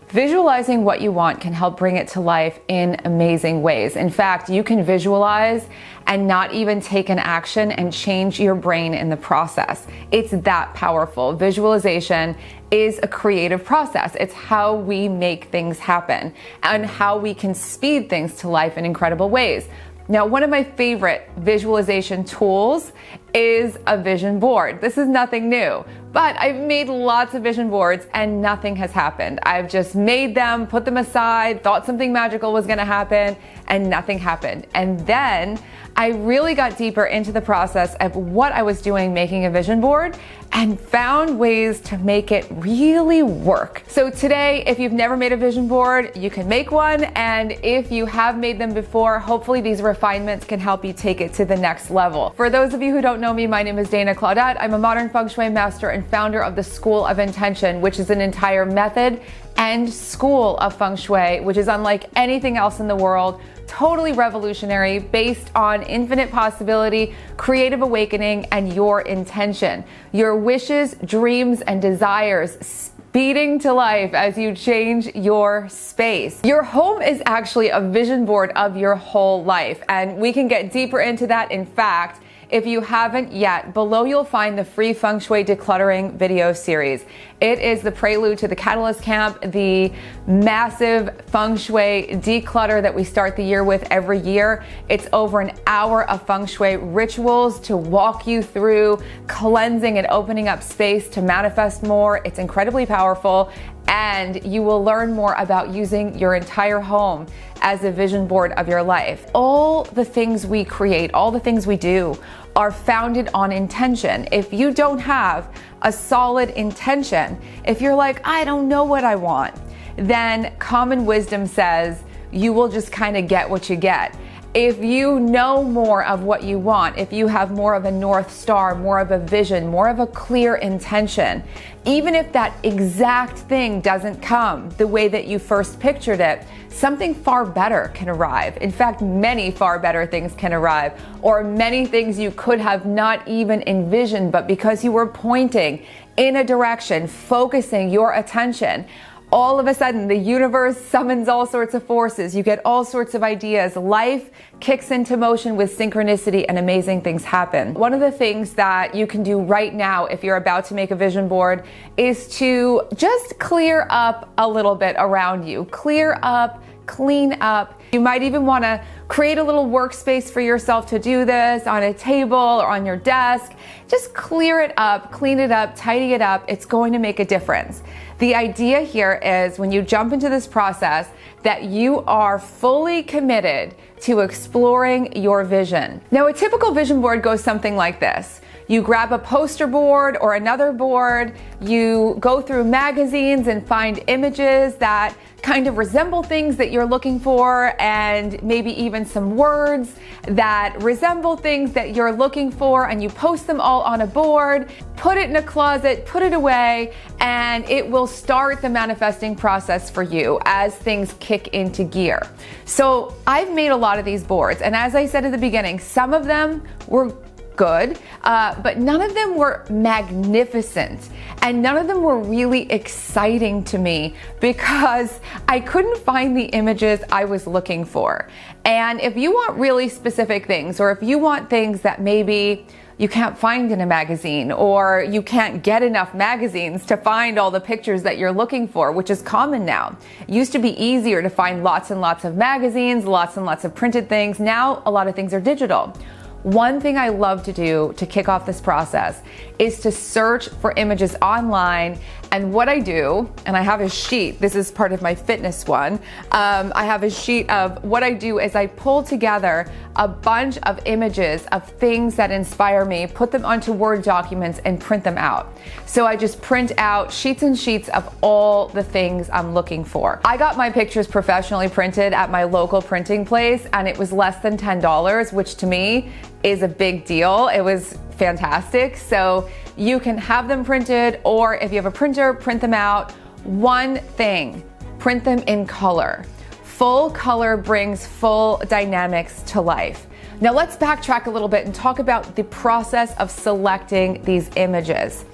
Visualizing what you want can help bring it to life in amazing ways. In fact, you can visualize and not even take an action and change your brain in the process. It's that powerful. Visualization is a creative process. It's how we make things happen and how we can speed things to life in incredible ways. Now, one of my favorite visualization tools is a vision board. This is nothing new, but I've made lots of vision boards and nothing has happened. I've just made them, put them aside, thought something magical was gonna happen, and nothing happened. And then I really got deeper into the process of what I was doing making a vision board and found ways to make it really work. So today, if you've never made a vision board, you can make one. And if you have made them before, hopefully these refinements can help you take it to the next level. For those of you who don't know me, my name is Claudat. I'm a modern Feng Shui master and founder of the School of Intention, which is an entire method and school of Feng Shui, which is unlike anything else in the world, totally revolutionary, based on infinite possibility, creative awakening, and your intention. Your wishes, dreams, and desires speeding to life as you change your space. Your home is actually a vision board of your whole life, and we can get deeper into that. In fact, if you haven't yet, below you'll find the free Feng Shui decluttering video series. It is the prelude to the Catalyst Camp, the massive Feng Shui declutter that we start the year with every year. It's over an hour of Feng Shui rituals to walk you through cleansing and opening up space to manifest more. It's incredibly powerful, and you will learn more about using your entire home as a vision board of your life. All the things we create, all the things we do are founded on intention. If you don't have a solid intention, if you're like, I don't know what I want, then common wisdom says you will just kind of get what you get. If you know more of what you want, if you have more of a North Star, more of a vision, more of a clear intention, even if that exact thing doesn't come the way that you first pictured it, something far better can arrive. In fact, many far better things can arrive, or many things you could have not even envisioned, but because you were pointing in a direction, focusing your attention, all of a sudden, the universe summons all sorts of forces. You get all sorts of ideas. Life kicks into motion with synchronicity and amazing things happen. One of the things that you can do right now if you're about to make a vision board is to just clear up a little bit around you. Clear up, clean up. You might even want to create a little workspace for yourself to do this on a table or on your desk. Just clear it up, clean it up, tidy it up. It's going to make a difference. The idea here is when you jump into this process that you are fully committed to exploring your vision. Now, a typical vision board goes something like this. You grab a poster board or another board, you go through magazines and find images that kind of resemble things that you're looking for, and maybe even some words that resemble things that you're looking for, and you post them all on a board, put it in a closet, put it away, and it will start the manifesting process for you as things kick into gear. So I've made a lot of these boards, and as I said at the beginning, some of them were good, but none of them were magnificent, and none of them were really exciting to me because I couldn't find the images I was looking for. And if you want really specific things, or if you want things that maybe you can't find in a magazine, or you can't get enough magazines to find all the pictures that you're looking for, which is common now. It used to be easier to find lots and lots of magazines, lots and lots of printed things. Now a lot of things are digital. One thing I love to do to kick off this process is to search for images online. And what I do, and I have a sheet, this is part of my fitness one, I have a sheet of what I do is I pull together a bunch of images of things that inspire me, put them onto Word documents, and print them out. So I just print out sheets and sheets of all the things I'm looking for. I got my pictures professionally printed at my local printing place, and it was less than $10, which to me is a big deal. It was fantastic. So you can have them printed, or if you have a printer, print them out. One thing, print them in color. Full color brings full dynamics to life. Now let's backtrack a little bit and talk about the process of selecting these images.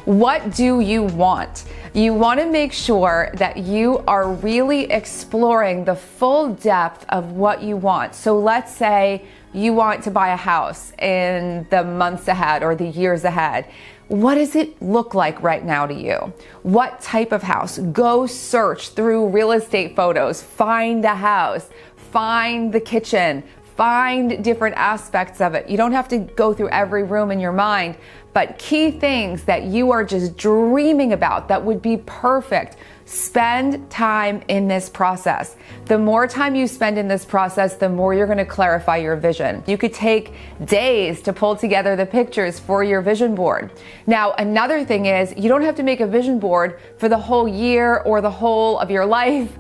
What do you want? You want to make sure that you are really exploring the full depth of what you want. So let's say you want to buy a house in the months ahead or the years ahead. What does it look like right now to you? What type of house? Go search through real estate photos, find a house, find the kitchen, find different aspects of it. You don't have to go through every room in your mind, but key things that you are just dreaming about that would be perfect. Spend time in this process. The more time you spend in this process, the more you're going to clarify your vision. You could take days to pull together the pictures for your vision board. Now, another thing is you don't have to make a vision board for the whole year or the whole of your life.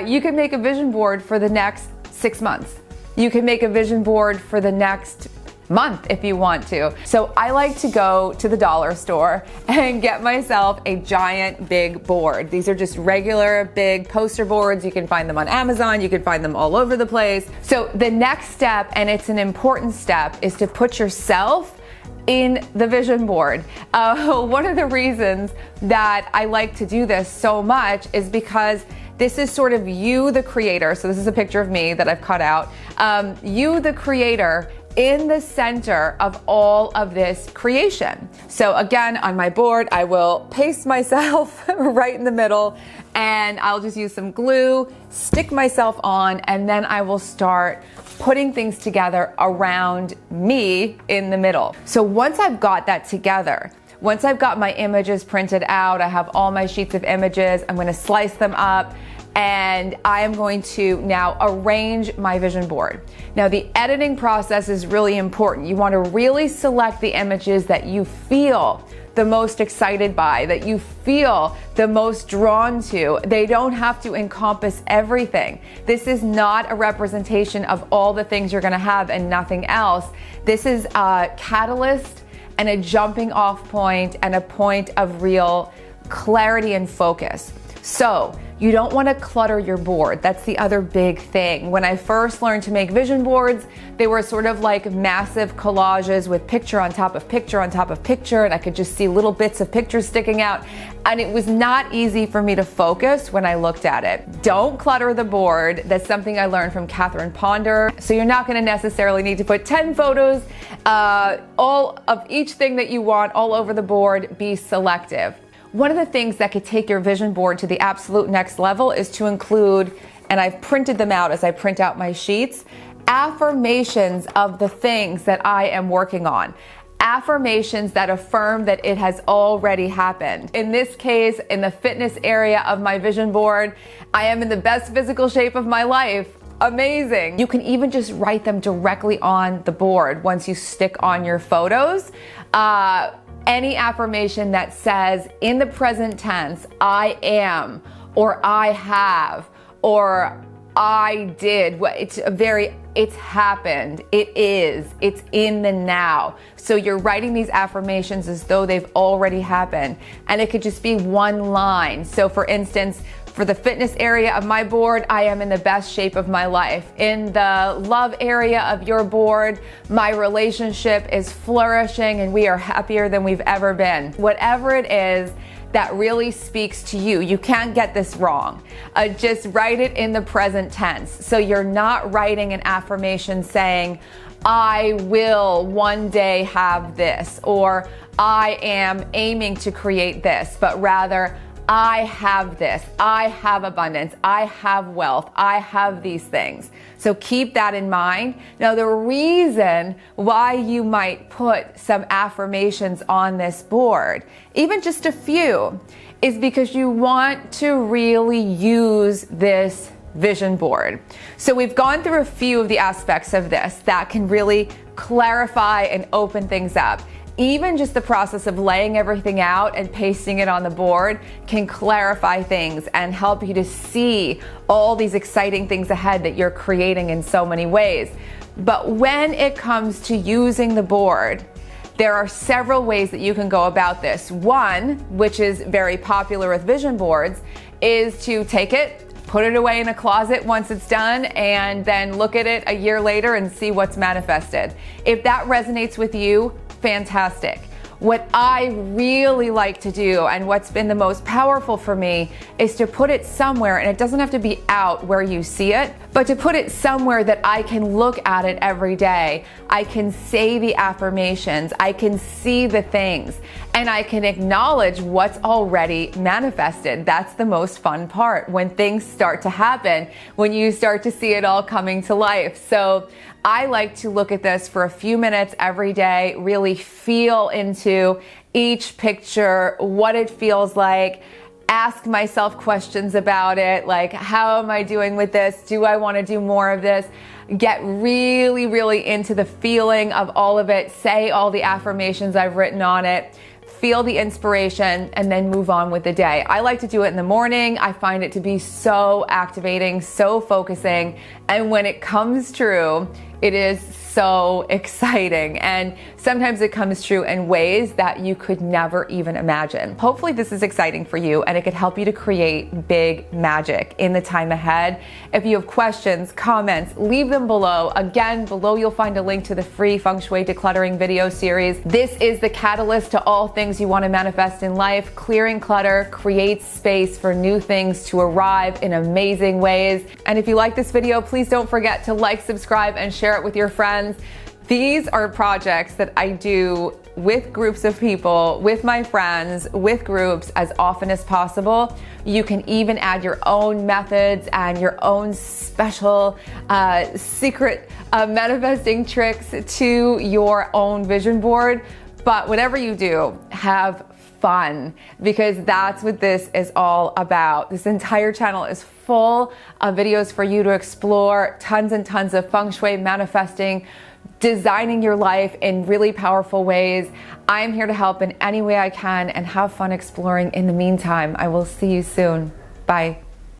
You can make a vision board for the next 6 months. You can make a vision board for the next month if you want to. So I like to go to the dollar store and get myself a giant big board. These are just regular big poster boards. You can find them on Amazon. You can find them all over the place. So the next step, and it's an important step, is to put yourself in the vision board. One of the reasons that I like to do this so much is because this is sort of you, the creator. So this is a picture of me that I've cut out. You, the creator, in the center of all of this creation. So again, on my board, I will paste myself right in the middle, and I'll just use some glue, stick myself on, and then I will start putting things together around me in the middle. So once I've got that together, once I've got my images printed out, I have all my sheets of images, I'm going to slice them up, and I am going to now arrange my vision board. Now, the editing process is really important. You want to really select the images that you feel the most excited by, that you feel the most drawn to. They don't have to encompass everything. This is not a representation of all the things you're going to have and nothing else. This is a catalyst and a jumping off point and a point of real clarity and focus. So you don't want to clutter your board. That's the other big thing. When I first learned to make vision boards, they were sort of like massive collages with picture on top of picture on top of picture, and I could just see little bits of pictures sticking out, and it was not easy for me to focus when I looked at it. Don't clutter the board. That's something I learned from Catherine Ponder. So you're not going to necessarily need to put 10 photos, all of each thing that you want all over the board. Be selective. One of the things that could take your vision board to the absolute next level is to include, and I've printed them out as I print out my sheets, affirmations of the things that I am working on. Affirmations that affirm that it has already happened. In this case, in the fitness area of my vision board, I am in the best physical shape of my life. Amazing. You can even just write them directly on the board once you stick on your photos. Any affirmation that says in the present tense, I am, or I have, or I did. It's happened, it is, it's in the now. So you're writing these affirmations as though they've already happened. And it could just be one line. So for instance, for the fitness area of my board, I am in the best shape of my life. In the love area of your board, my relationship is flourishing and we are happier than we've ever been. Whatever it is that really speaks to you, you can't get this wrong. Just write it in the present tense. So you're not writing an affirmation saying, I will one day have this, or I am aiming to create this, but rather, I have this, I have abundance, I have wealth, I have these things. So keep that in mind. Now, the reason why you might put some affirmations on this board, even just a few, is because you want to really use this vision board. So we've gone through a few of the aspects of this that can really clarify and open things up. Even just the process of laying everything out and pasting it on the board can clarify things and help you to see all these exciting things ahead that you're creating in so many ways. But when it comes to using the board, there are several ways that you can go about this. One, which is very popular with vision boards, is to take it, put it away in a closet once it's done, and then look at it a year later and see what's manifested. If that resonates with you, fantastic. What I really like to do, and what's been the most powerful for me, is to put it somewhere, and it doesn't have to be out where you see it, but to put it somewhere that I can look at it every day. I can say the affirmations, I can see the things, and I can acknowledge what's already manifested. That's the most fun part, when things start to happen, when you start to see it all coming to life. So I like to look at this for a few minutes every day, really feel into each picture, what it feels like, ask myself questions about it, like, how am I doing with this? Do I want to do more of this? Get really, really into the feeling of all of it, say all the affirmations I've written on it, feel the inspiration, and then move on with the day. I like to do it in the morning. I find it to be so activating, so focusing, and when it comes true, it is so exciting. And sometimes it comes true in ways that you could never even imagine. Hopefully this is exciting for you, and it could help you to create big magic in the time ahead. If you have questions, comments, leave them below. Again, below you'll find a link to the free Feng Shui decluttering video series. This is the catalyst to all things you want to manifest in life. Clearing clutter creates space for new things to arrive in amazing ways. And if you like this video, please don't forget to like, subscribe, and share it with your friends. These are projects that I do with groups of people, with my friends, with groups as often as possible. You can even add your own methods and your own special secret manifesting tricks to your own vision board. But whatever you do, have fun, because that's what this is all about. This entire channel is full of videos for you to explore, tons and tons of Feng Shui, manifesting, designing your life in really powerful ways. I'm here to help in any way I can, and have fun exploring in the meantime. I will see you soon. Bye.